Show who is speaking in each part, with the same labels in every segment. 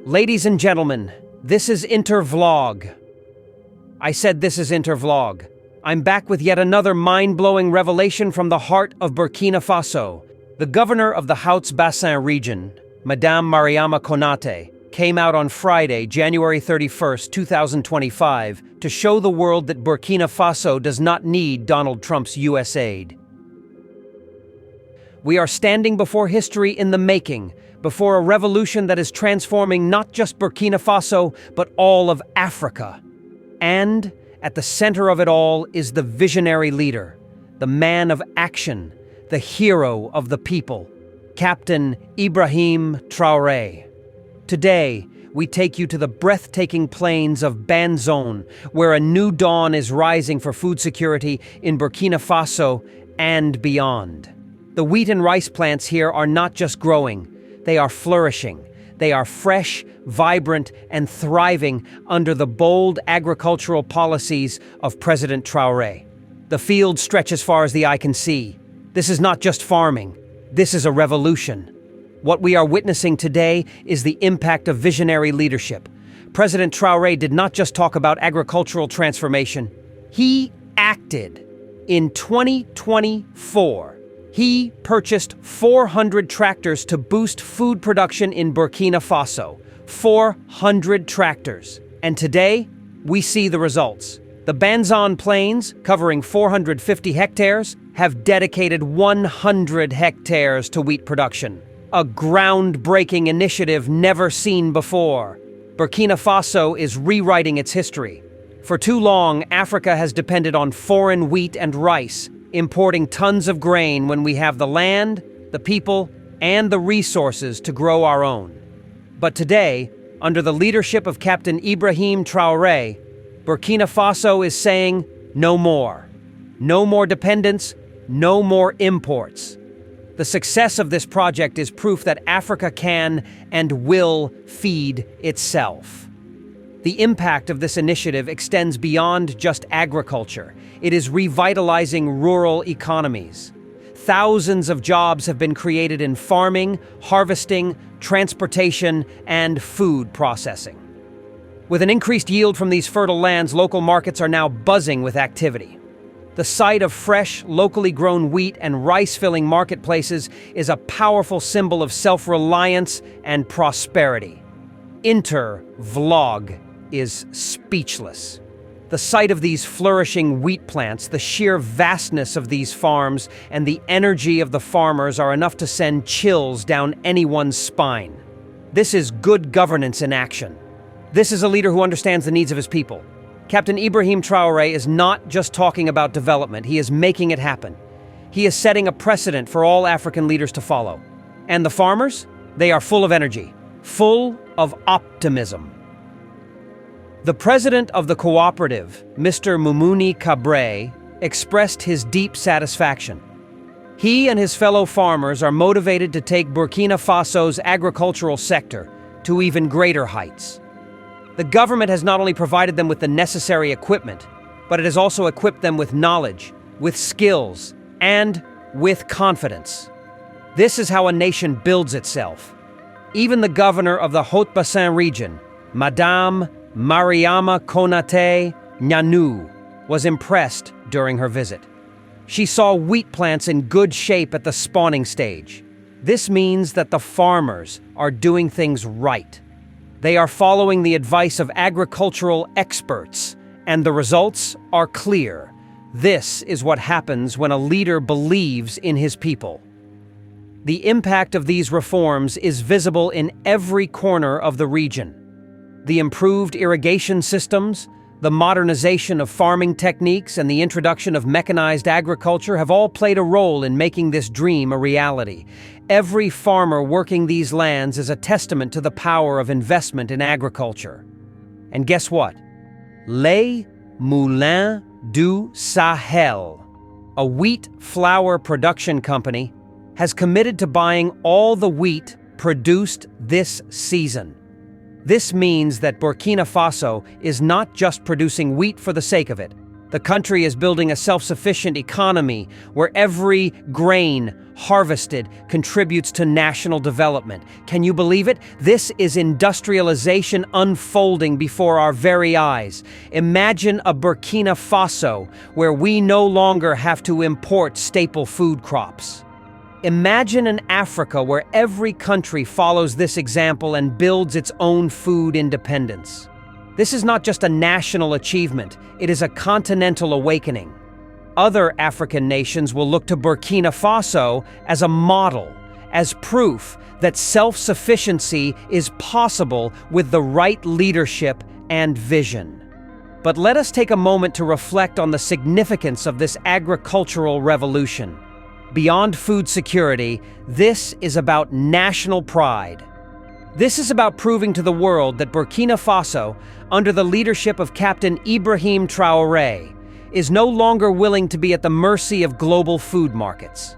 Speaker 1: Ladies and gentlemen, this is Intervlog. I said this is Intervlog. I'm back with yet another mind-blowing revelation from the heart of Burkina Faso. The governor of the Hauts-Bassins region, Madame Mariama KONATE, came out on Friday, January 31st, 2025, to show the world that Burkina Faso does not need Donald Trump's USAID. We are standing before history in the making, before a revolution that is transforming not just Burkina Faso, but all of Africa. And at the center of it all is the visionary leader, the man of action, the hero of the people, Captain IBRAHIM TRAORE. Today, we take you to the breathtaking plains of Banzon, where a new dawn is rising for food security in Burkina Faso and beyond. The wheat and rice plants here are not just growing, they are flourishing. They are fresh, vibrant, and thriving under the bold agricultural policies of President Traoré. The field stretch as far as the eye can see. This is not just farming. This is a revolution. What we are witnessing today is the impact of visionary leadership. President Traoré did not just talk about agricultural transformation. He acted. In 2024, he purchased 400 tractors to boost food production in Burkina Faso. 400 tractors. And today, we see the results. The Banzon plains, covering 450 hectares, have dedicated 100 hectares to wheat production. A groundbreaking initiative never seen before. Burkina Faso is rewriting its history. For too long, Africa has depended on foreign wheat and rice, importing tons of grain when we have the land, the people, and the resources to grow our own. But today, under the leadership of Captain IBRAHIM TRAORE, Burkina Faso is saying no more. No more dependence, no more imports. The success of this project is proof that Africa can and will feed itself. The impact of this initiative extends beyond just agriculture. It is revitalizing rural economies. Thousands of jobs have been created in farming, harvesting, transportation, and food processing. With an increased yield from these fertile lands, local markets are now buzzing with activity. The sight of fresh, locally grown wheat and rice-filling marketplaces is a powerful symbol of self-reliance and prosperity. Intervlog is speechless. The sight of these flourishing wheat plants, the sheer vastness of these farms, and the energy of the farmers are enough to send chills down anyone's spine. This is good governance in action. This is a leader who understands the needs of his people. Captain IBRAHIM TRAORE is not just talking about development, he is making it happen. He is setting a precedent for all African leaders to follow. And the farmers? They are full of energy, full of optimism. The president of the cooperative, Mr. Moumouni KABRE, expressed his deep satisfaction. He and his fellow farmers are motivated to take Burkina Faso's agricultural sector to even greater heights. The government has not only provided them with the necessary equipment, but it has also equipped them with knowledge, with skills, and with confidence. This is how a nation builds itself. Even the governor of the Hauts-Bassins region, Madame Mariama KONATE, GNANOU, was impressed during her visit. She saw wheat plants in good shape at the spawning stage. This means that the farmers are doing things right. They are following the advice of agricultural experts, and the results are clear. This is what happens when a leader believes in his people. The impact of these reforms is visible in every corner of the region. The improved irrigation systems, the modernization of farming techniques, and the introduction of mechanized agriculture have all played a role in making this dream a reality. Every farmer working these lands is a testament to the power of investment in agriculture. And guess what? Les Moulins du Sahel, a wheat flour production company, has committed to buying all the wheat produced this season. This means that Burkina Faso is not just producing wheat for the sake of it. The country is building a self-sufficient economy where every grain harvested contributes to national development. Can you believe it? This is industrialization unfolding before our very eyes. Imagine a Burkina Faso where we no longer have to import staple food crops. Imagine an Africa where every country follows this example and builds its own food independence. This is not just a national achievement, it is a continental awakening. Other African nations will look to Burkina Faso as a model, as proof that self-sufficiency is possible with the right leadership and vision. But let us take a moment to reflect on the significance of this agricultural revolution. Beyond food security, this is about national pride. This is about proving to the world that Burkina Faso, under the leadership of Captain IBRAHIM TRAORE, is no longer willing to be at the mercy of global food markets.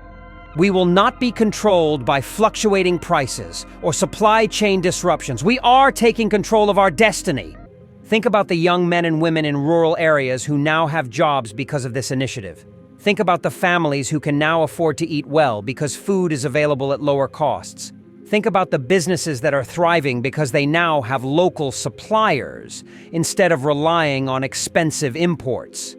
Speaker 1: We will not be controlled by fluctuating prices or supply chain disruptions. We are taking control of our destiny. Think about the young men and women in rural areas who now have jobs because of this initiative. Think about the families who can now afford to eat well because food is available at lower costs. Think about the businesses that are thriving because they now have local suppliers instead of relying on expensive imports.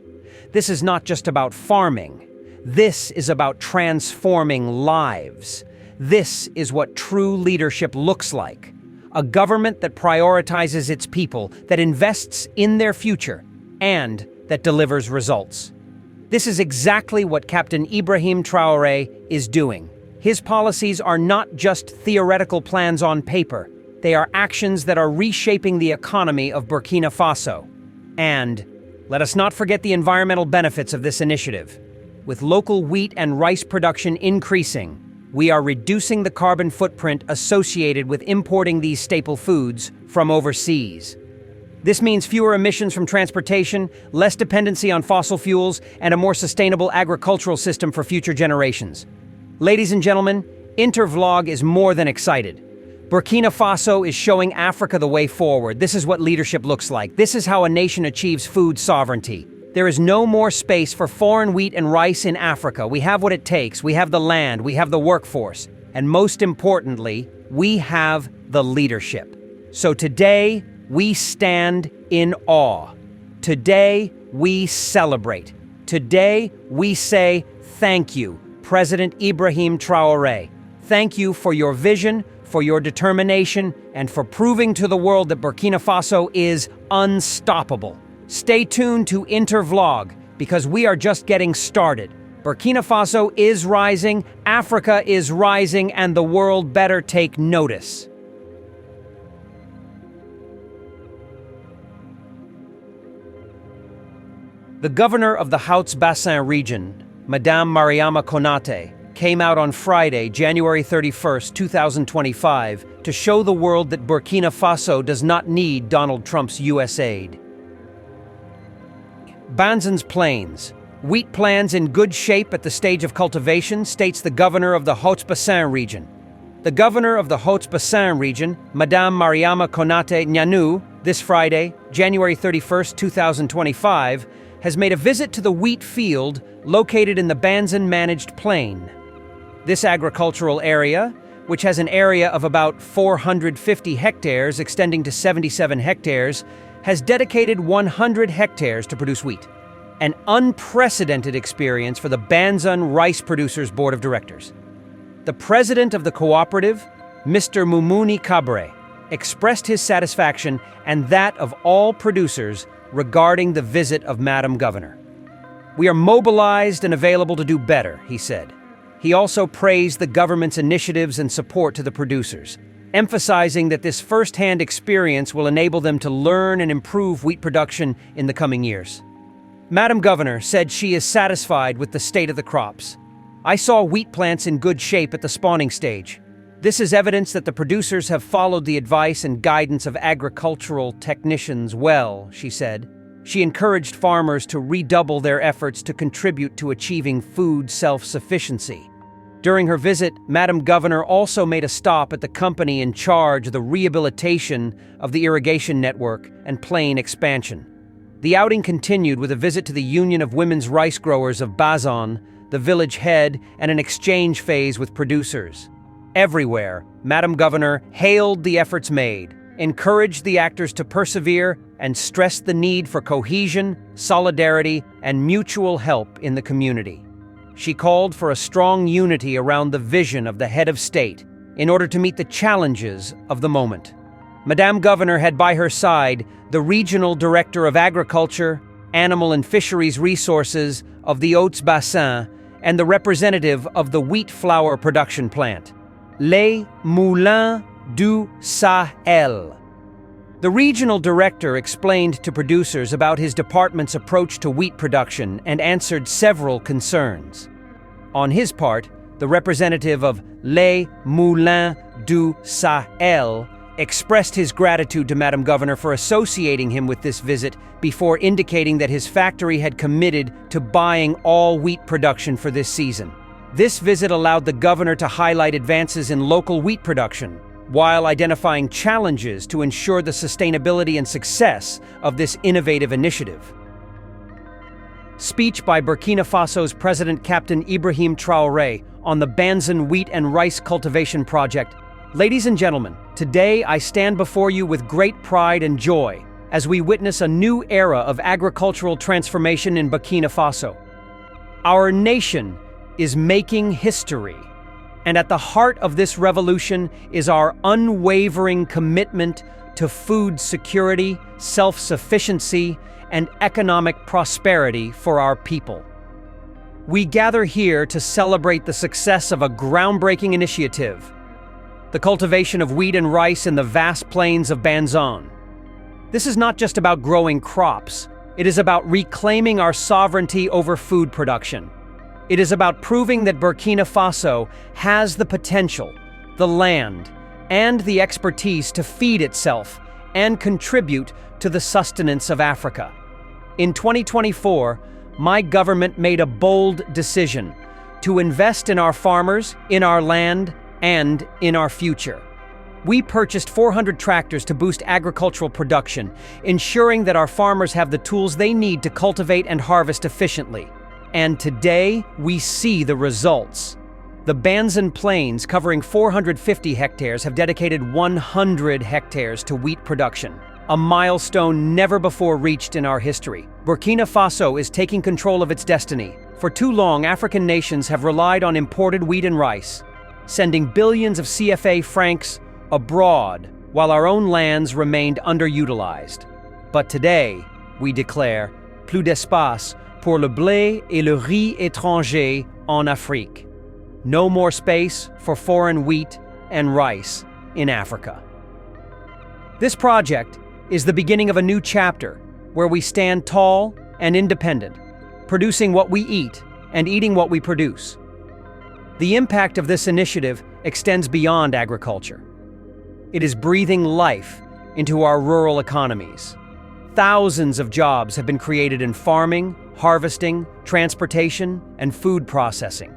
Speaker 1: This is not just about farming. This is about transforming lives. This is what true leadership looks like. A government that prioritizes its people, that invests in their future, and that delivers results. This is exactly what Captain IBRAHIM TRAORE is doing. His policies are not just theoretical plans on paper. They are actions that are reshaping the economy of Burkina Faso. And let us not forget the environmental benefits of this initiative. With local wheat and rice production increasing, we are reducing the carbon footprint associated with importing these staple foods from overseas. This means fewer emissions from transportation, less dependency on fossil fuels, and a more sustainable agricultural system for future generations. Ladies and gentlemen, Intervlog is more than excited. Burkina Faso is showing Africa the way forward. This is what leadership looks like. This is how a nation achieves food sovereignty. There is no more space for foreign wheat and rice in Africa. We have what it takes. We have the land, we have the workforce, and most importantly, we have the leadership. So today, we stand in awe. Today, we celebrate. Today, we say thank you, President IBRAHIM TRAORE. Thank you for your vision, for your determination, and for proving to the world that Burkina Faso is unstoppable. Stay tuned to Intervlog, because we are just getting started. Burkina Faso is rising, Africa is rising, and the world better take notice. The governor of the Hauts-Bassins region, Madame Mariama KONATE, came out on Friday, January 31st, 2025, to show the world that Burkina Faso does not need Donald Trump's USAID. Banzon's plains, wheat plants in good shape at the stage of cultivation, states the governor of the Hauts-Bassins region. The governor of the Hauts-Bassins region, Madame Mariama KONATE GNANOU, this Friday, January 31st, 2025, has made a visit to the wheat field located in the Banzon-managed plain. This agricultural area, which has an area of about 450 hectares extending to 77 hectares, has dedicated 100 hectares to produce wheat. An unprecedented experience for the Banzon Rice Producers Board of Directors. The president of the cooperative, Mr. Moumouni KABRE, expressed his satisfaction and that of all producers regarding the visit of Madam Governor. "We are mobilized and available to do better," he said. He also praised the government's initiatives and support to the producers, emphasizing that this first-hand experience will enable them to learn and improve wheat production in the coming years. Madam Governor said she is satisfied with the state of the crops. "I saw wheat plants in good shape at the spawning stage. This is evidence that the producers have followed the advice and guidance of agricultural technicians well," she said. She encouraged farmers to redouble their efforts to contribute to achieving food self-sufficiency. During her visit, Madam Governor also made a stop at the company in charge of the rehabilitation of the irrigation network and plain expansion. The outing continued with a visit to the Union of Women's Rice Growers of Bazon, the village head, and an exchange phase with producers. Everywhere, Madam Governor hailed the efforts made, encouraged the actors to persevere, and stressed the need for cohesion, solidarity, and mutual help in the community. She called for a strong unity around the vision of the head of state in order to meet the challenges of the moment. Madame Governor had by her side the Regional Director of Agriculture, Animal and Fisheries Resources of the Hauts-Bassins and the representative of the wheat flour production plant, les Moulins du Sahel. The regional director explained to producers about his department's approach to wheat production and answered several concerns. On his part, the representative of les Moulins du Sahel expressed his gratitude to Madam Governor for associating him with this visit before indicating that his factory had committed to buying all wheat production for this season. This visit allowed the governor to highlight advances in local wheat production, while identifying challenges to ensure the sustainability and success of this innovative initiative. Speech by Burkina Faso's President Captain IBRAHIM TRAORE on the Banzon wheat and rice cultivation project. Ladies and gentlemen, today I stand before you with great pride and joy as we witness a new era of agricultural transformation in Burkina Faso. Our nation is making history, and at the heart of this revolution is our unwavering commitment to food security, self-sufficiency, and economic prosperity for our people. We gather here to celebrate the success of a groundbreaking initiative, the cultivation of wheat and rice in the vast plains of Banzon. This is not just about growing crops, it is about reclaiming our sovereignty over food production. It is about proving that Burkina Faso has the potential, the land, and the expertise to feed itself and contribute to the sustenance of Africa. In 2024, my government made a bold decision to invest in our farmers, in our land, and in our future. We purchased 400 tractors to boost agricultural production, ensuring that our farmers have the tools they need to cultivate and harvest efficiently. And today, we see the results. The Banzon Plains, covering 450 hectares, have dedicated 100 hectares to wheat production, a milestone never before reached in our history. Burkina Faso is taking control of its destiny. For too long, African nations have relied on imported wheat and rice, sending billions of CFA francs abroad while our own lands remained underutilized. But today, we declare, plus d'espace pour le blé et le riz étranger en Afrique. No more space for foreign wheat and rice in Africa. This project is the beginning of a new chapter where we stand tall and independent, producing what we eat and eating what we produce. The impact of this initiative extends beyond agriculture. It is breathing life into our rural economies. Thousands of jobs have been created in farming, harvesting, transportation, and food processing.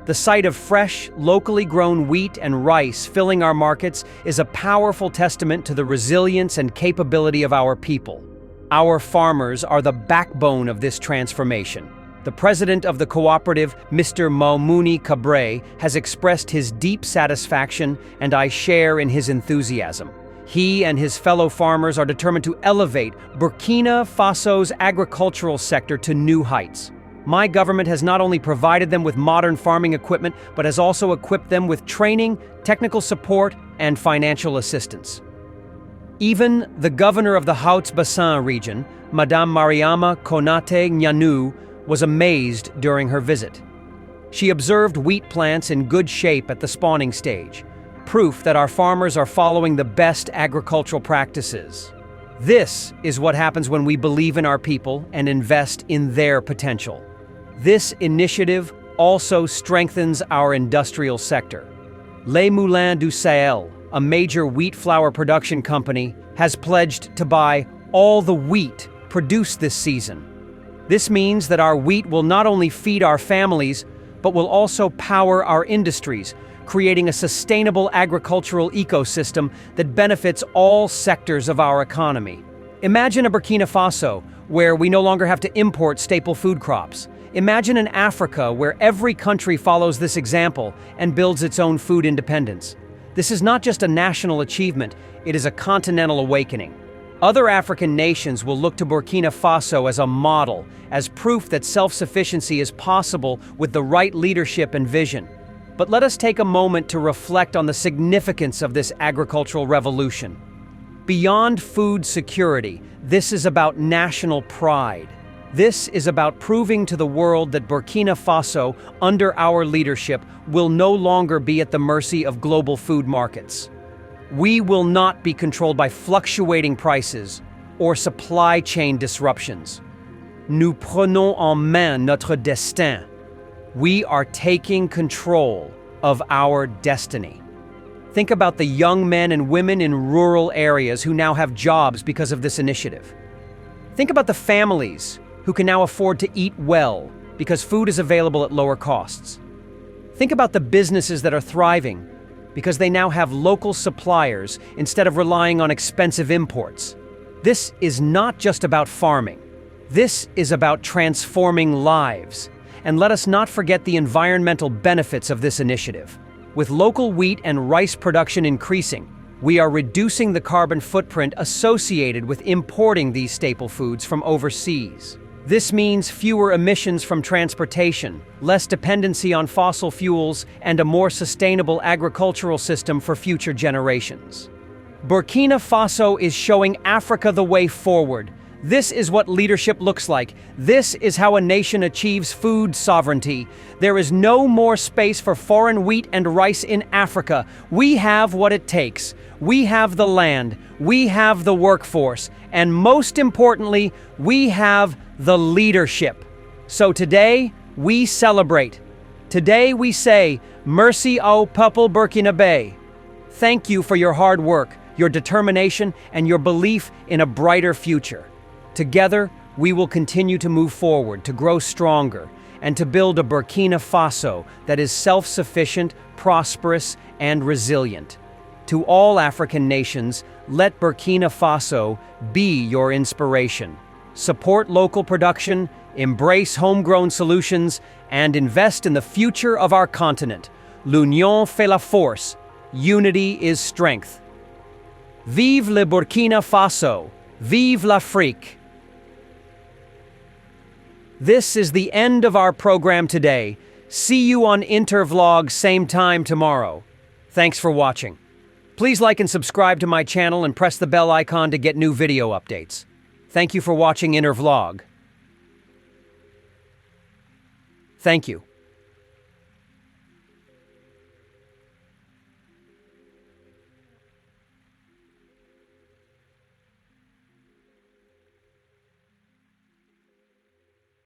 Speaker 1: The sight of fresh, locally grown wheat and rice filling our markets is a powerful testament to the resilience and capability of our people. Our farmers are the backbone of this transformation. The president of the cooperative, Mr. Moumouni KABRE, has expressed his deep satisfaction, and I share in his enthusiasm. He and his fellow farmers are determined to elevate Burkina Faso's agricultural sector to new heights. My government has not only provided them with modern farming equipment, but has also equipped them with training, technical support, and financial assistance. Even the governor of the Hauts-Bassins region, Madame Mariama KONATE GNANOU, was amazed during her visit. She observed wheat plants in good shape at the spawning stage, proof that our farmers are following the best agricultural practices. This is what happens when we believe in our people and invest in their potential. This initiative also strengthens our industrial sector. Les Moulins du Sahel, a major wheat flour production company, has pledged to buy all the wheat produced this season. This means that our wheat will not only feed our families, but will also power our industries, creating a sustainable agricultural ecosystem that benefits all sectors of our economy. Imagine a Burkina Faso where we no longer have to import staple food crops. Imagine an Africa where every country follows this example and builds its own food independence. This is not just a national achievement, it is a continental awakening. Other African nations will look to Burkina Faso as a model, as proof that self-sufficiency is possible with the right leadership and vision. But let us take a moment to reflect on the significance of this agricultural revolution. Beyond food security, this is about national pride. This is about proving to the world that Burkina Faso, under our leadership, will no longer be at the mercy of global food markets. We will not be controlled by fluctuating prices or supply chain disruptions. Nous prenons en main notre destin. We are taking control of our destiny. Think about the young men and women in rural areas who now have jobs because of this initiative. Think about the families who can now afford to eat well because food is available at lower costs. Think about the businesses that are thriving because they now have local suppliers instead of relying on expensive imports. This is not just about farming. This is about transforming lives. And let us not forget the environmental benefits of this initiative. With local wheat and rice production increasing, we are reducing the carbon footprint associated with importing these staple foods from overseas. This means fewer emissions from transportation, less dependency on fossil fuels, and a more sustainable agricultural system for future generations. Burkina Faso is showing Africa the way forward. This is what leadership looks like. This is how a nation achieves food sovereignty. There is no more space for foreign wheat and rice in Africa. We have what it takes. We have the land. We have the workforce. And most importantly, we have the leadership. So today, we celebrate. Today we say, Merci au peuple burkinabé. Thank you for your hard work, your determination, and your belief in a brighter future. Together, we will continue to move forward, to grow stronger, and to build a Burkina Faso that is self-sufficient, prosperous, and resilient. To all African nations, let Burkina Faso be your inspiration. Support local production, embrace homegrown solutions, and invest in the future of our continent. L'union fait la force. Unity is strength. Vive le Burkina Faso! Vive l'Afrique! This is the end of our program today. See you on Intervlog same time tomorrow. Thanks for watching. Please like and subscribe to my channel and press the bell icon to get new video updates. Thank you for watching Intervlog. Thank you.